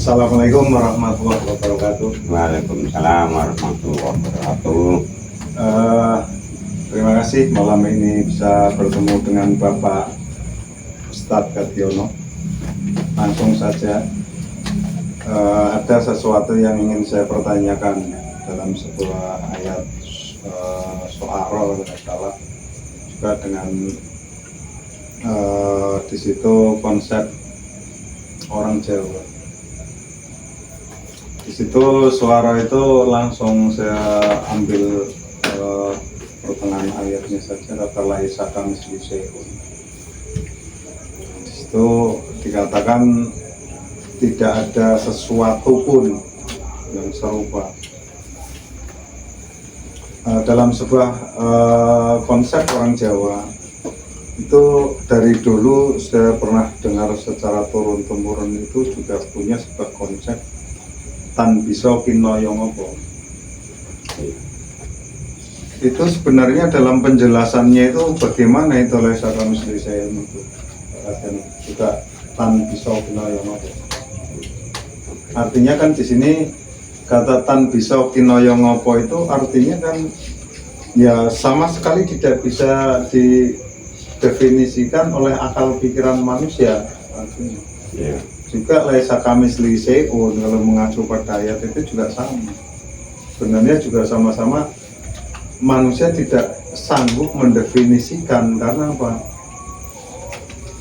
Assalamualaikum warahmatullahi wabarakatuh. Waalaikumsalam warahmatullahi wabarakatuh. Terima kasih malam ini bisa bertemu dengan Bapak Ustadz Kadiono. Langsung saja, ada sesuatu yang ingin saya pertanyakan dalam sebuah ayat Syu'ara kalau tidak salah, juga dengan di situ konsep orang Jawa. Di situ suara itu langsung saya ambil pertengahan ayatnya saja, kata laisa kamitslihi syai'un. Di situ dikatakan tidak ada sesuatu pun yang serupa. Dalam sebuah konsep orang Jawa itu dari dulu saya pernah dengar secara turun-temurun, itu juga punya sebuah konsep tan bisa kinoyo ngopo. Itu sebenarnya dalam penjelasannya itu bagaimana itu laisa kamitslihi syai'un itu juga tan bisa kinoyo ngopo. Artinya kan di sini kata tan bisa kinoyo ngopo itu artinya kan ya sama sekali tidak bisa didefinisikan oleh akal pikiran manusia artinya. Ya. Juga laisa kamitslihi syai'un kalau mengacu pada ayat itu juga sama. Sebenarnya juga sama-sama manusia tidak sanggup mendefinisikan, karena apa?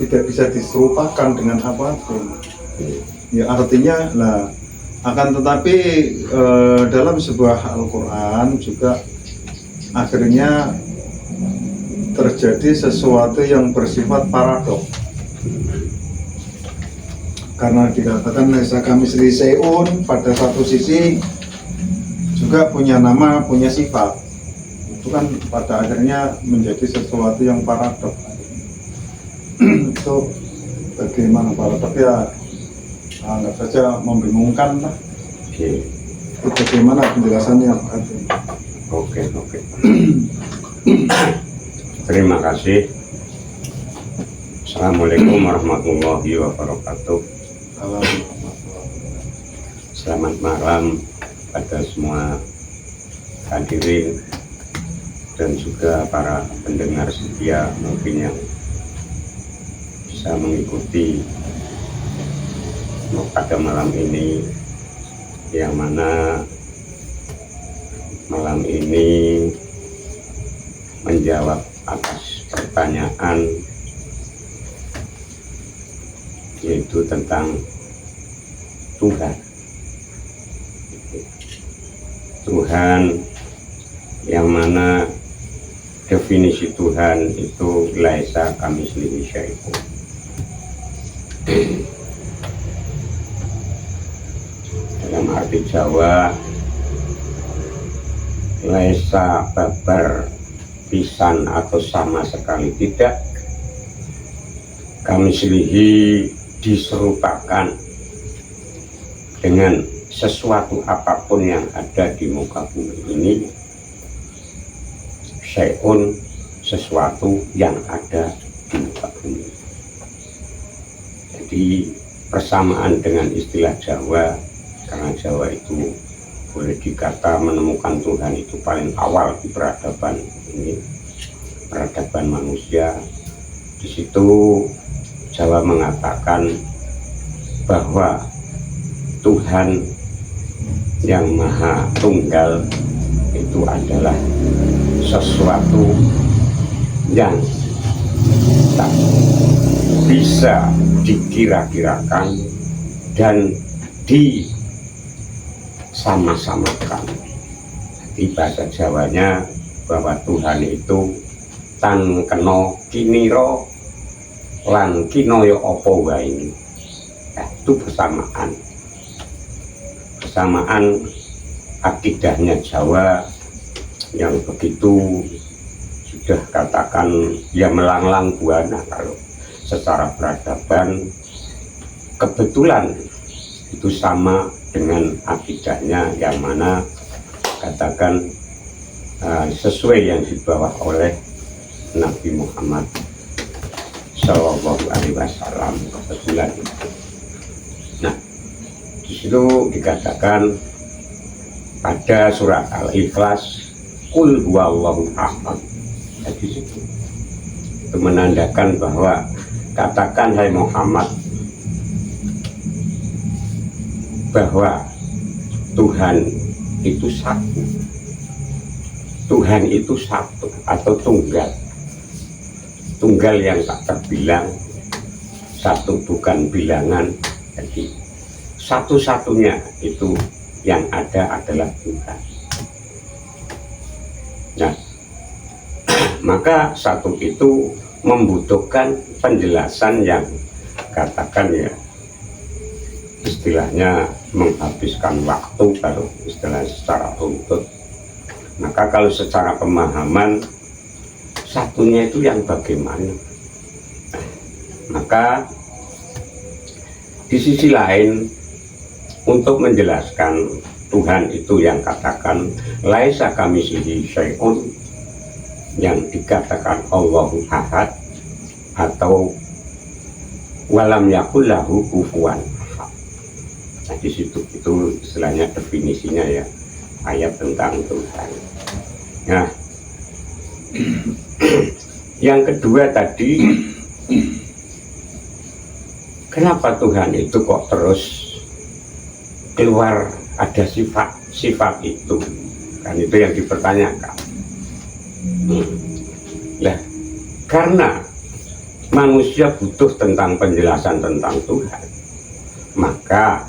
Tidak bisa diserupakan dengan apapun. Ya artinya lah, akan tetapi dalam sebuah Al-Quran juga akhirnya terjadi sesuatu yang bersifat paradok. Karena dikatakan laisa kamitslihi syai'un, pada satu sisi juga punya nama, punya sifat. Itu kan pada akhirnya menjadi sesuatu yang paradok. Itu bagaimana paradok ya? Anggap saja membingungkan lah. Oke. Itu bagaimana penjelasannya? Oke. Terima kasih. Assalamualaikum warahmatullahi wabarakatuh. Selamat malam pada semua hadirin dan juga para pendengar setia mungkin yang bisa mengikuti pada malam ini, yang mana malam ini menjawab atas pertanyaan, yaitu tentang Tuhan yang mana definisi Tuhan itu laisa kamitslihi syai'un. Dalam arti Jawa, laisa babar pisan atau sama sekali tidak, kamitslihi diserupakan dengan sesuatu apapun yang ada di muka bumi ini, syai'un sesuatu yang ada di muka bumi. Jadi persamaan dengan istilah Jawa, karena Jawa itu boleh dikata menemukan Tuhan itu paling awal di peradaban ini, peradaban manusia. Di situ Jawa mengatakan bahwa Tuhan yang Maha Tunggal itu adalah sesuatu yang tak bisa dikira-kirakan dan disama-samakan. Di bahasa Jawanya bahwa Tuhan itu tan kena kiniro lan kinoyo opo wae. Itu persamaan akidahnya Jawa yang begitu sudah katakan ya melanglang buana. Kalau secara peradaban kebetulan itu sama dengan akidahnya yang mana katakan sesuai yang dibawa oleh Nabi Muhammad Shallallahu Alaihi Wasallam kebetulan. Nah, Di situ dikatakan pada surat Al-Ikhlas, Qul huwallahu ahad. Di situ itu menandakan bahwa katakan hai Muhammad bahwa Tuhan itu satu. Tuhan itu satu atau tunggal. Tunggal yang tak terbilang, satu bukan bilangan. Jadi satu-satunya itu yang ada adalah Tuhan. Nah, maka satu itu membutuhkan penjelasan yang katakan ya istilahnya menghabiskan waktu kalau istilah secara runtut. Maka kalau secara pemahaman satunya itu yang bagaimana? Maka di sisi lain untuk menjelaskan Tuhan itu yang katakan laisa kamitslihi syai'un, yang dikatakan Allahu ahad atau walam yakul lahu kufuwan. Nah, di situ itu istilahnya definisinya ya, ayat tentang Tuhan. Nah, yang kedua tadi, kenapa Tuhan itu kok terus keluar ada sifat itu? Kan itu yang dipertanyakan. Lah, karena manusia butuh tentang penjelasan tentang Tuhan, maka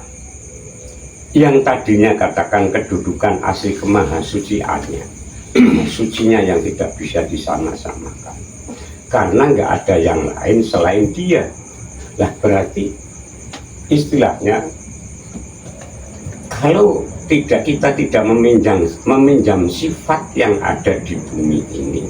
yang tadinya katakan kedudukan asli kemahasuciannya, sucinya yang tidak bisa disama-samakan, karena nggak ada yang lain selain Dia. Lah berarti istilahnya kalau kita tidak meminjam sifat yang ada di bumi ini,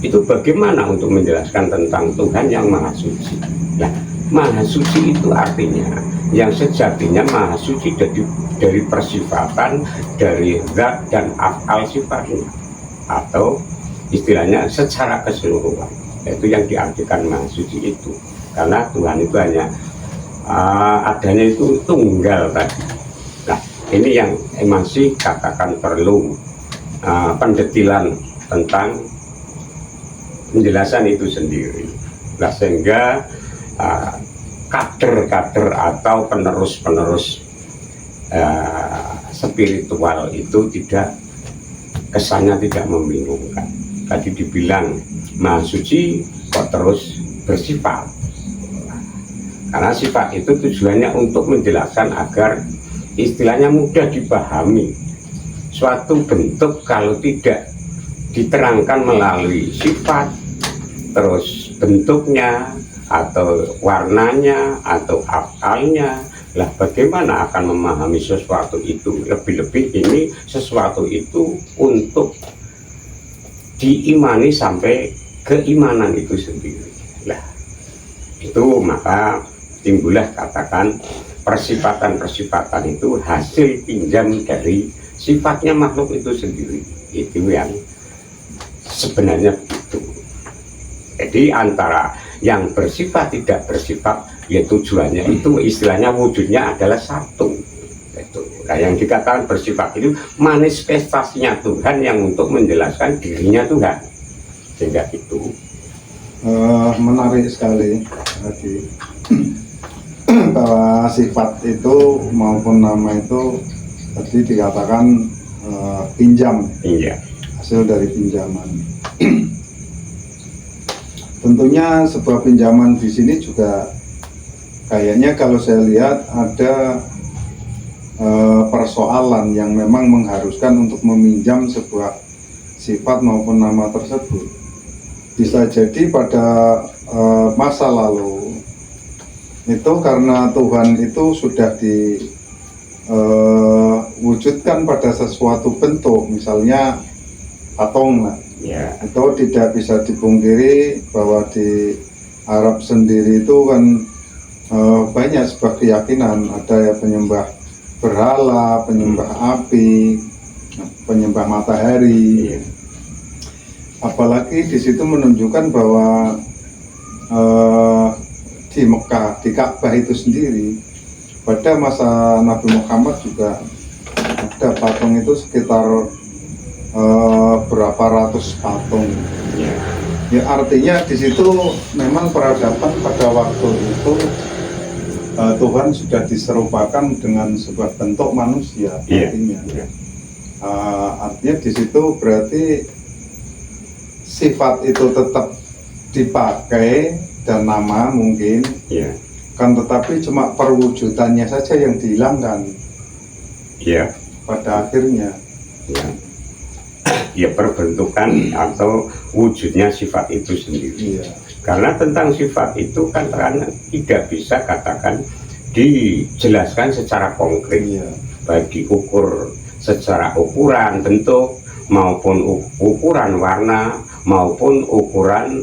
itu bagaimana untuk menjelaskan tentang Tuhan yang maha suci? Nah, maha suci itu artinya yang sejatinya maha suci dari persifatan, dari zat dan afal sifatnya, atau istilahnya secara keseluruhan, itu yang diartikan maha suci itu. Karena Tuhan itu hanya adanya itu tunggal tadi. Nah, ini yang masih katakan perlu pendetilan tentang penjelasan itu sendiri. Nah, sehingga kader-kader atau penerus-penerus spiritual itu tidak, kesannya tidak membingungkan. Tadi dibilang maha suci kok terus bersifat, karena sifat itu tujuannya untuk menjelaskan agar istilahnya mudah dipahami. Suatu bentuk kalau tidak diterangkan melalui sifat, terus bentuknya atau warnanya atau afalnya, lah bagaimana akan memahami sesuatu itu? Lebih-lebih ini sesuatu itu untuk diimani sampai keimanan itu sendiri. Lah itu maka timbullah katakan persifatan-persifatan itu hasil pinjam dari sifatnya makhluk itu sendiri. Itu yang sebenarnya itu. Jadi antara yang bersifat tidak bersifat, ya tujuannya itu istilahnya wujudnya adalah satu. Itu. Nah, yang dikatakan bersifat itu manifestasinya Tuhan yang untuk menjelaskan dirinya Tuhan. Sehingga itu menarik sekali tadi bahwa sifat itu maupun nama itu tadi dikatakan pinjam. Iya. Hasil dari pinjaman. Tentunya sebuah pinjaman di sini juga kayaknya kalau saya lihat ada persoalan yang memang mengharuskan untuk meminjam sebuah sifat maupun nama tersebut. Bisa jadi pada masa lalu itu karena Tuhan itu sudah diwujudkan pada sesuatu bentuk, misalnya patung. Ya. Itu tidak bisa dipungkiri bahwa di Arab sendiri itu kan banyak sebuah keyakinan, ada ya penyembah berhala, penyembah api, penyembah matahari. Apalagi di situ menunjukkan bahwa di Mekah, di Ka'bah itu sendiri pada masa Nabi Muhammad juga ada patung itu sekitar berapa ratus patung. Ya. Ya artinya di situ memang peradaban pada waktu itu Tuhan sudah diserupakan dengan sebuah bentuk manusia. Iya. Artinya, Iya. artinya di situ berarti sifat itu tetap dipakai dan nama mungkin, Iya. kan tetapi cuma perwujudannya saja yang dihilangkan Iya. pada akhirnya. Ya. Ya, perbentukan atau wujudnya sifat itu sendiri. Iya. Karena tentang sifat itu kan karena tidak bisa katakan dijelaskan secara konkret, Iya. baik diukur secara ukuran bentuk maupun ukuran warna maupun ukuran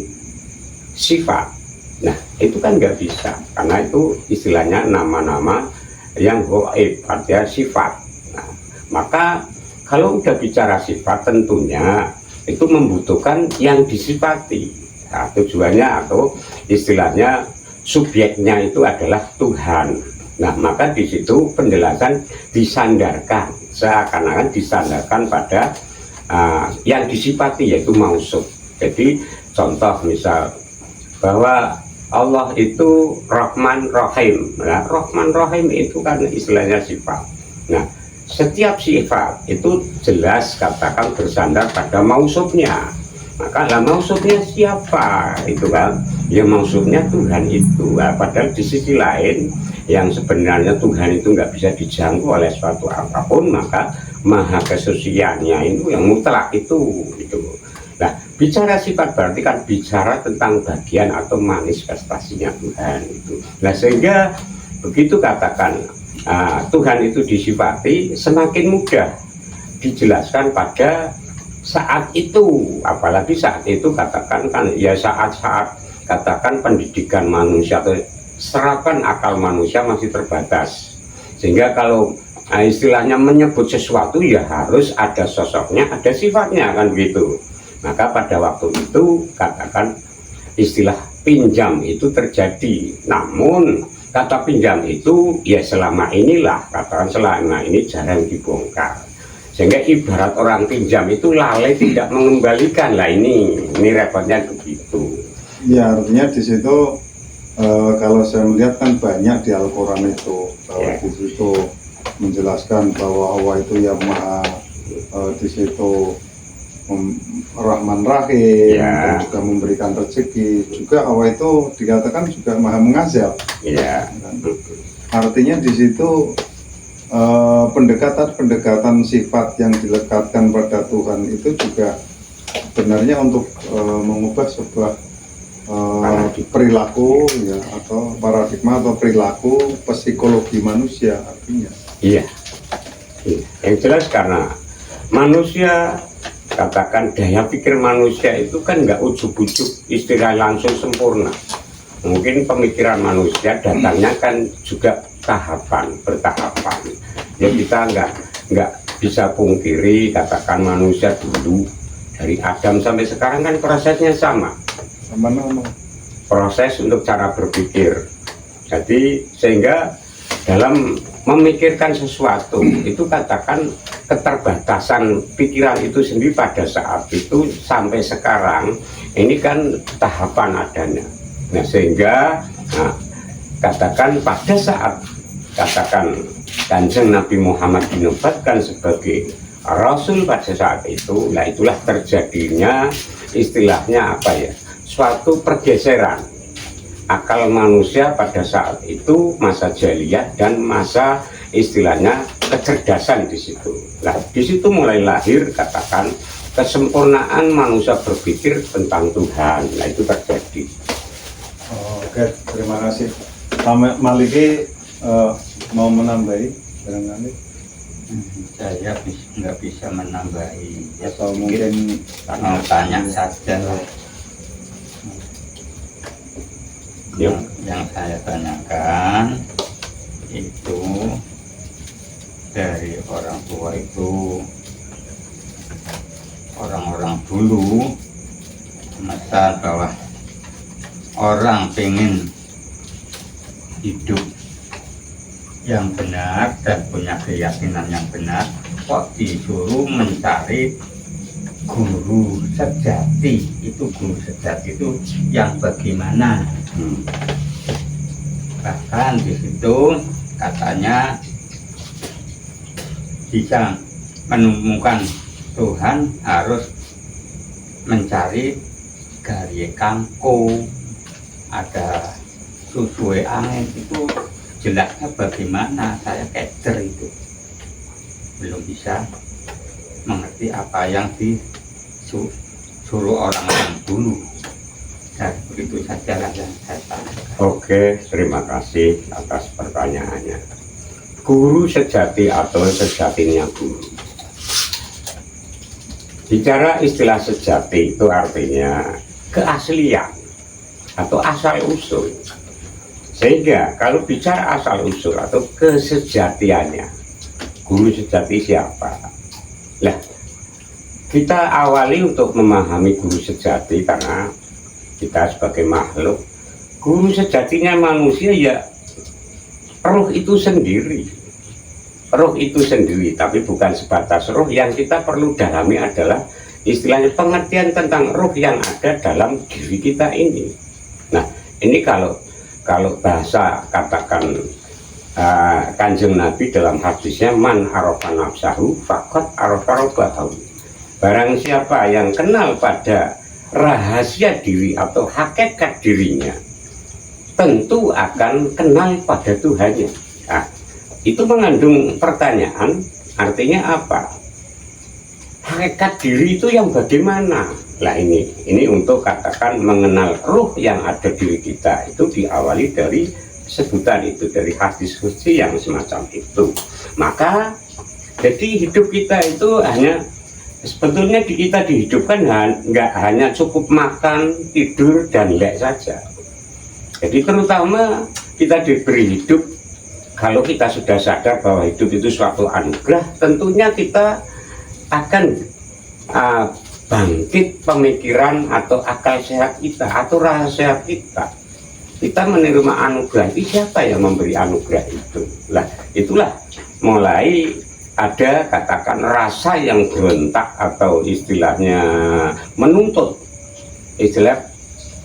sifat. Nah, itu kan nggak bisa karena itu istilahnya nama-nama yang gaib, artinya sifat. Nah, maka kalau udah bicara sifat tentunya itu membutuhkan yang disifati. Nah, tujuannya atau istilahnya subjeknya itu adalah Tuhan. Nah, maka di situ penjelasan disandarkan, seakan-akan disandarkan pada yang disifati yaitu mausuf. Jadi contoh misal bahwa Allah itu Rahman Rahim. Nah, Rahman Rahim itu kan istilahnya sifat. Nah, setiap sifat itu jelas katakan bersandar pada mausufnya. Maka lah mausufnya siapa itu kan? Ya mausufnya Tuhan itu. Nah, padahal di sisi lain yang sebenarnya Tuhan itu nggak bisa dijangkau oleh suatu apapun, maka maha kesuciannya itu yang mutlak itu. Nah, bicara sifat berarti kan bicara tentang bagian atau manifestasinya Tuhan itu. Nah, sehingga begitu katakan Tuhan itu disifati semakin mudah dijelaskan pada saat itu, apalagi saat itu katakan kan ya saat-saat katakan pendidikan manusia atau serapan akal manusia masih terbatas, sehingga kalau istilahnya menyebut sesuatu ya harus ada sosoknya, ada sifatnya kan gitu. Maka pada waktu itu katakan istilah pinjam itu terjadi, namun kata pinjam itu ya selama inilah katakan selama ini jarang dibongkar, sehingga ibarat orang pinjam itu lalai tidak mengembalikan. Lah ini repotnya begitu. Ya artinya di situ kalau saya melihat kan banyak di Al-Quran itu bahwa di situ menjelaskan bahwa Allah itu yang maha di situ Rahman Rahim, dan juga memberikan rezeki. Juga Allah itu dikatakan juga maha mengazab. Artinya di situ pendekatan-pendekatan sifat yang dilekatkan pada Tuhan itu juga sebenarnya untuk mengubah sebuah perilaku ya, atau paradigma atau perilaku psikologi manusia artinya. Iya. Yang jelas karena manusia katakan daya pikir manusia itu kan nggak ujuk-ujuk istilah langsung sempurna. Mungkin pemikiran manusia datangnya kan juga bertahapan. Ya kita nggak bisa pungkiri katakan manusia dulu dari Adam sampai sekarang kan prosesnya sama. Proses untuk cara berpikir. Jadi sehingga dalam memikirkan sesuatu itu katakan keterbatasan pikiran itu sendiri pada saat itu sampai sekarang ini kan tahapan adanya. Nah sehingga katakan pada saat katakan Kanjeng Nabi Muhammad dinobatkan sebagai Rasul pada saat itu, nah itulah terjadinya istilahnya apa ya, suatu pergeseran akal manusia pada saat itu, masa jahiliyah dan masa istilahnya kecerdasan di situ. Nah, di situ mulai lahir katakan kesempurnaan manusia berpikir tentang Tuhan. Nah, itu terjadi. Oke, terima kasih. Maliki mau menambahi barangkali? Saya nggak bisa menambahi, Atau mungkin tanya saja. Yang saya tanyakan itu dari orang tua itu, orang-orang dulu misal bahwa orang pengen hidup yang benar dan punya keyakinan yang benar, kok disuruh mencari guru sejati. Itu guru sejati itu yang bagaimana? Bahkan di situ katanya bisa menemukan Tuhan harus mencari gari kangkung, ada susu angin. Itu jelasnya bagaimana? Saya kecer itu belum bisa mengerti apa yang disuruh orang-orang dulu. Dan begitu saja yang saya tanyakan. Oke, terima kasih atas pertanyaannya. Guru sejati atau sejatinya guru. Bicara istilah sejati itu artinya keaslian atau asal usul. Sehingga kalau bicara asal usul atau kesejatiannya, guru sejati siapa? Lah, kita awali untuk memahami guru sejati karena kita sebagai makhluk, guru sejatinya manusia ya roh itu sendiri. Roh itu sendiri, tapi bukan sebatas roh. Yang kita perlu dalami adalah istilahnya pengertian tentang roh yang ada dalam diri kita ini. Nah, ini kalau bahasa katakan Kanjeng Nabi dalam hadisnya, man arafa nafsahu faqad arafa rabbahu. Barang siapa yang kenal pada rahasia diri atau hakikat dirinya, tentu akan kenal pada Tuhannya. Nah, itu mengandung pertanyaan, artinya apa? Hakikat diri itu yang bagaimana? Nah, ini untuk katakan mengenal roh yang ada diri kita, itu diawali dari sebutan itu, dari hadis suci yang semacam itu. Maka jadi hidup kita itu hanya sebetulnya kita dihidupkan nggak hanya cukup makan, tidur, dan lek saja. Jadi terutama kita diberi hidup, kalau kita sudah sadar bahwa hidup itu suatu anugerah, tentunya kita akan bangkit pemikiran atau akal sehat kita atau rasa kita. Kita menerima anugerah itu, siapa yang memberi anugerah itu? Lah, itulah mulai ada katakan rasa yang berontak atau istilahnya menuntut, istilah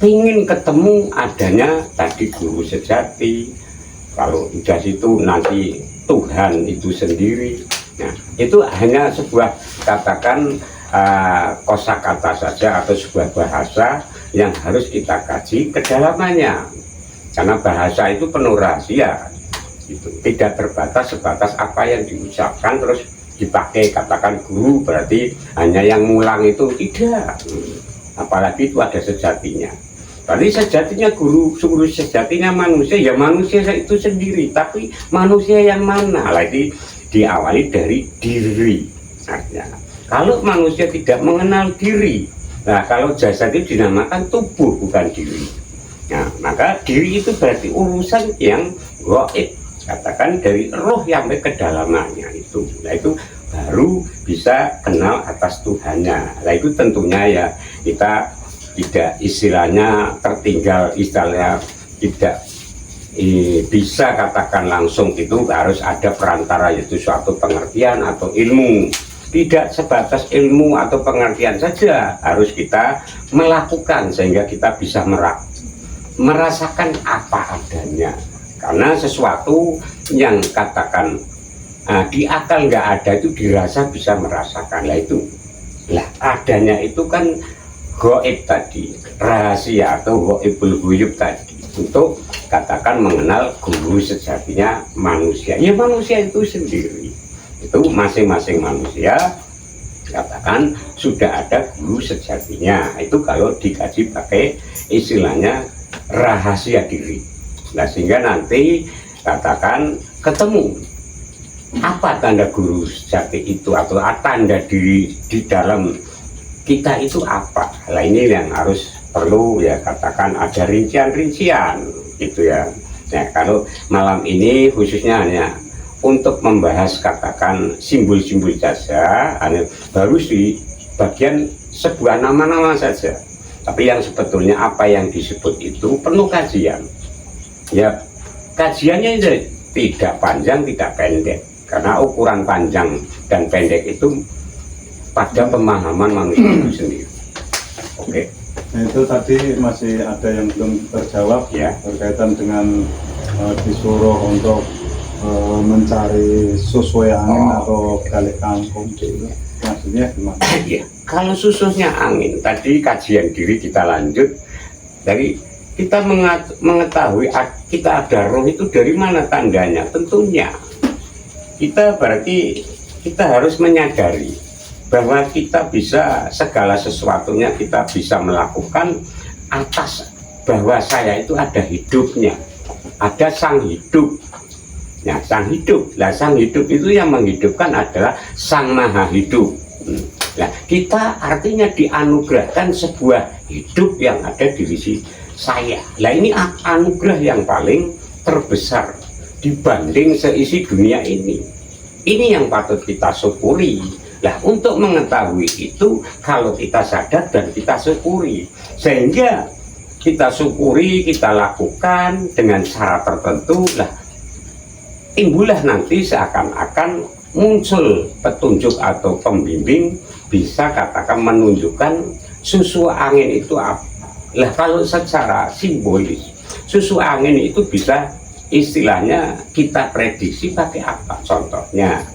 ingin ketemu adanya tadi guru sejati. Kalau udah situ nanti Tuhan itu sendiri. Nah, itu hanya sebuah katakan kosakata saja atau sebuah bahasa yang harus kita kaji kedalamannya. Karena bahasa itu penuh rahasia. Itu tidak terbatas sebatas apa yang diucapkan terus dipakai katakan guru berarti hanya yang ngulang, itu tidak. Apalagi itu ada sejatinya. Berarti sejatinya guru sejatinya manusia, ya manusia itu sendiri, tapi manusia yang mana? Lagi diawali dari diri. Artinya kalau manusia tidak mengenal diri, nah kalau jasad itu dinamakan tubuh bukan diri. Nah, maka diri itu berarti urusan yang gaib, katakan dari roh yang kedalamannya itu. Nah, itu baru bisa kenal atas Tuhannya. Nah, itu tentunya ya kita tidak istilahnya tertinggal, istilahnya tidak bisa katakan langsung, itu harus ada perantara, yaitu suatu pengertian atau ilmu. Tidak sebatas ilmu atau pengertian saja, harus kita melakukan sehingga kita bisa merasakan apa adanya. Karena sesuatu yang katakan di akal nggak ada itu dirasa bisa merasakan. Lah itu, lah adanya itu kan gaib tadi, rahasia atau gaibul ghuyub tadi, untuk katakan mengenal guru sejatinya manusia. Ya manusia itu sendiri, itu masing-masing manusia katakan sudah ada guru sejatinya. Itu kalau dikaji pakai istilahnya rahasia diri. Nah, sehingga nanti katakan ketemu apa tanda guru sejati itu atau tanda diri di dalam kita itu apa. Nah, ini yang harus perlu ya katakan ada rincian-rincian gitu ya. Nah, kalau malam ini khususnya hanya untuk membahas katakan simbol-simbol saja, hanya baru di bagian sebuah nama-nama saja. Tapi yang sebetulnya apa yang disebut itu penuh kajian. Ya, kajiannya itu tidak panjang tidak pendek, karena ukuran panjang dan pendek itu pada pemahaman manusia itu sendiri. Oke. Nah, itu tadi masih ada yang belum terjawab Ya. berkaitan dengan disuruh untuk mencari susu angin atau gali kangkung gitu. Maksudnya gimana? Ya, kalau susunya angin, tadi kajian diri kita lanjut dari kita mengetahui kita ada roh itu dari mana tandanya? Tentunya kita berarti kita harus menyadari bahwa kita bisa segala sesuatunya kita bisa melakukan atas bahwa saya itu ada hidupnya, ada sang hidup. Nah, sang hidup, lah sang hidup itu yang menghidupkan adalah sang maha hidup. Nah, kita artinya dianugerahkan sebuah hidup yang ada di sisi saya. Nah, ini anugerah yang paling terbesar dibanding seisi dunia ini. Ini yang patut kita syukuri. Nah, untuk mengetahui itu, kalau kita sadar dan kita syukuri, sehingga kita syukuri, kita lakukan dengan cara tertentu, lah timbullah nanti seakan-akan muncul petunjuk atau pembimbing, bisa katakan menunjukkan susu angin itu apa. Lah kalau secara simbolis, susu angin itu bisa istilahnya kita prediksi pakai apa? Contohnya,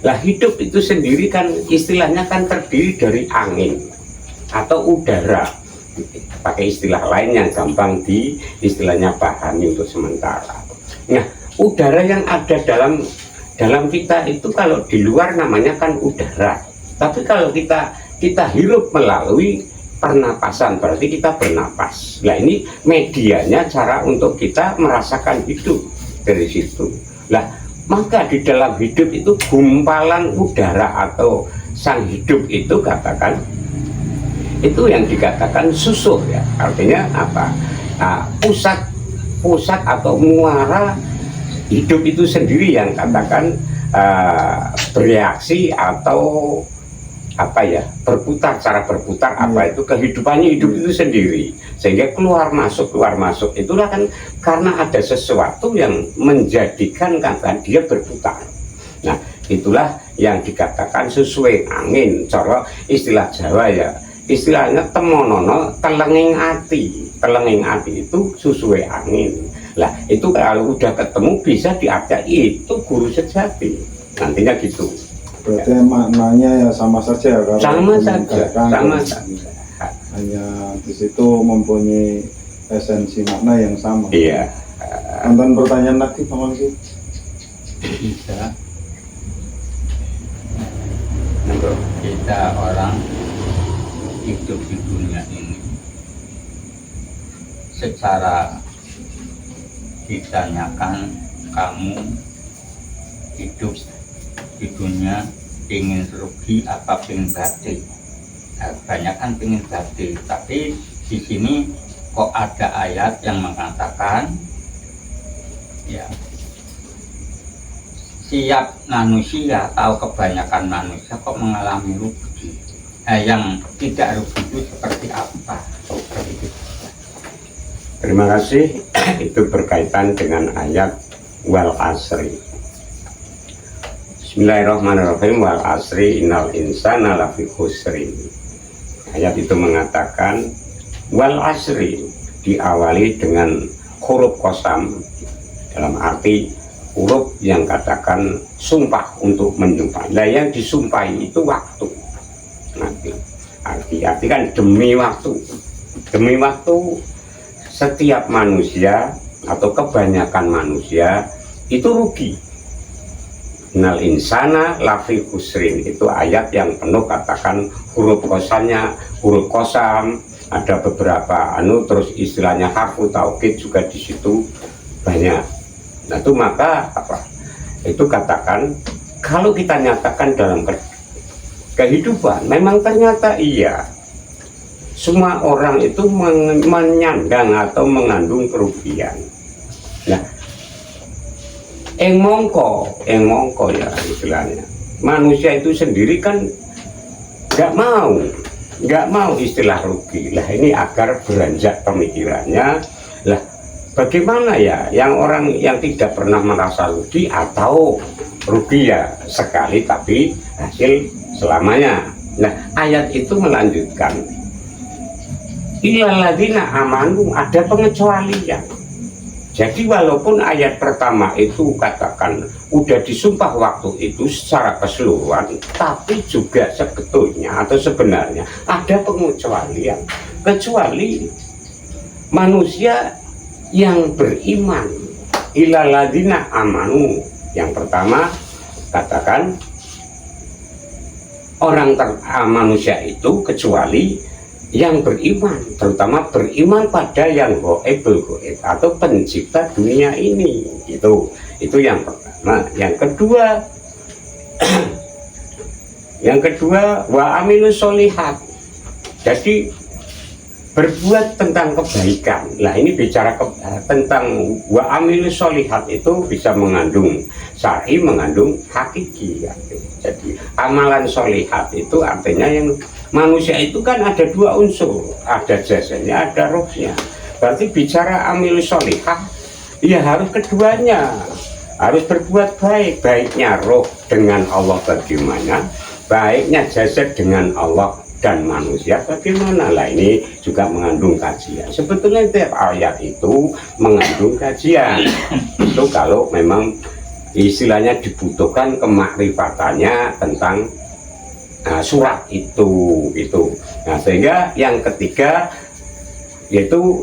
lah hidup itu sendiri kan istilahnya kan terdiri dari angin atau udara. Pakai istilah lain yang gampang di istilahnya pahami untuk sementara. Nah, udara yang ada dalam kita itu kalau di luar namanya kan udara. Tapi kalau kita hirup melalui pernapasan, berarti kita bernapas. Nah, ini medianya cara untuk kita merasakan hidup dari situ. Nah, maka di dalam hidup itu gumpalan udara atau sang hidup itu katakan itu yang dikatakan susuh ya. Artinya apa? Nah, pusat atau muara hidup itu sendiri yang katakan bereaksi atau apa ya, berputar, cara berputar apa itu kehidupannya hidup itu sendiri, sehingga keluar masuk itulah kan karena ada sesuatu yang menjadikan kata dia berputar. Nah, itulah yang dikatakan sesuai angin, cara istilah Jawa ya, istilahnya temonono telenging ati itu sesuai angin. Lah itu kalau udah ketemu bisa diajak itu guru sejati nantinya gitu. Berarti maknanya ya sama saja kalau sama saja. Hanya di situ mempunyai esensi makna yang sama. Iya. Nonton pertanyaan lagi Pak Mangsi. Bisa. Kita orang hidup di dunia ini secara ditanyakan, kamu hidup di dunia ingin rugi apa pengen bati? Nah, banyak kan pengen bati, tapi di sini kok ada ayat yang mengatakan ya siap manusia atau kebanyakan manusia kok mengalami rugi. Yang tidak rugi itu seperti apa? Terima kasih. Itu berkaitan dengan ayat wal asri. Bismillahirrahmanirrahim. Wal asri innal insana lafi khusrin. Ayat itu mengatakan wal asri diawali dengan huruf qasam, dalam arti huruf yang katakan sumpah untuk menyumpah. Nah, yang disumpahi itu waktu. Nanti arti kan demi waktu. Demi waktu setiap manusia atau kebanyakan manusia itu rugi. Nal insana lafi khusrin, itu ayat yang penuh katakan huruf kosamnya, huruf kosam, ada beberapa terus istilahnya harfu taukid juga di situ banyak. Nah itu maka apa? Itu katakan kalau kita nyatakan dalam kehidupan memang ternyata iya. Semua orang itu menyandang atau mengandung kerugian. Nah, mongko ya istilahnya. Manusia itu sendiri kan nggak mau istilah rugi. Lah ini agar beranjak pemikirannya. Lah bagaimana ya yang orang yang tidak pernah merasa rugi atau rugi ya sekali tapi hasil selamanya. Nah, ayat itu melanjutkan illalladzina amanu, ada pengecualian. Jadi walaupun ayat pertama itu katakan udah disumpah waktu itu secara keseluruhan, tapi juga sebetulnya atau sebenarnya ada pengecualian, kecuali manusia yang beriman. Illalladzina amanu, yang pertama katakan manusia itu kecuali yang beriman, terutama beriman pada yang goib atau pencipta dunia ini. Itu yang pertama. Yang kedua wa amilus sholihat, jadi berbuat tentang kebaikan. Nah, ini bicara tentang wa amilus sholihat itu bisa mengandung syar'i, mengandung hakiki. Jadi amalan sholihat itu artinya yang manusia itu kan ada dua unsur, ada jasanya, ada rohnya. Berarti bicara amilus sholihah, ya harus keduanya, harus berbuat baik, baiknya roh dengan Allah bagaimana, baiknya jasad dengan Allah dan manusia bagaimana. Lah ini juga mengandung kajian. Sebetulnya tiap ayat itu mengandung kajian. Itu kalau memang istilahnya dibutuhkan kemakrifatannya tentang surat itu. Nah, sehingga yang ketiga yaitu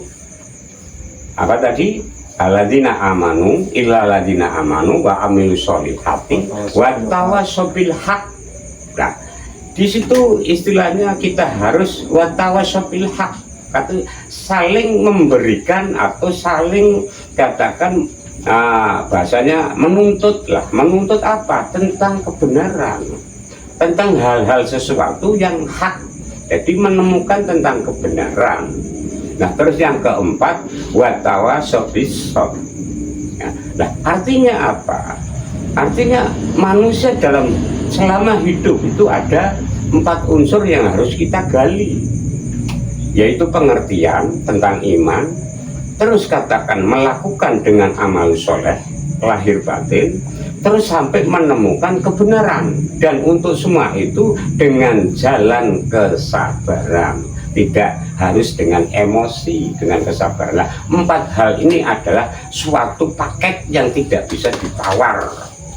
apa tadi, alladzina amanu illalladzina amanu wa amilus sholihati wa tawassaw bil haq. Nah, di situ istilahnya kita harus wa tawassaw bil haq, kata saling memberikan atau saling katakan bahasanya menuntut apa, tentang kebenaran, tentang hal-hal sesuatu yang hak. Jadi menemukan tentang kebenaran. Nah, terus yang keempat watawassaw bis sabr. Nah, artinya apa? Artinya manusia selama hidup itu ada 4 unsur yang harus kita gali, yaitu pengertian tentang iman, terus katakan melakukan dengan amal soleh lahir batin, terus sampai menemukan kebenaran. Dan untuk semua itu dengan jalan kesabaran, tidak harus dengan emosi, dengan kesabaran. Nah, 4 hal ini adalah suatu paket yang tidak bisa ditawar.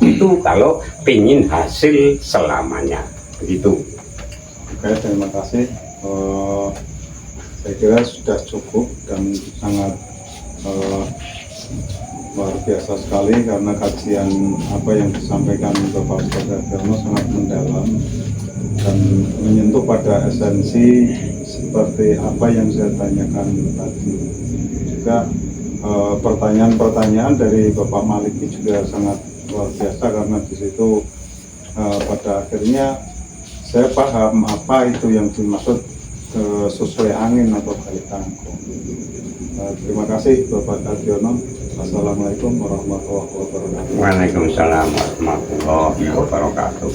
Itu kalau ingin hasil selamanya, begitu. Oke, terima kasih. Saya kira sudah cukup dan sangat luar biasa sekali, karena kajian apa yang disampaikan Bapak Ustadz Ardhiono sangat mendalam dan menyentuh pada esensi seperti apa yang saya tanyakan tadi. Juga pertanyaan-pertanyaan dari Bapak Maliki juga sangat luar biasa, karena di situ pada akhirnya saya paham apa itu yang dimaksud sesuai angin atau balik kangkung. Terima kasih Bapak Ardhiono. Assalamualaikum warahmatullahi wabarakatuh. Waalaikumsalam warahmatullahi wabarakatuh.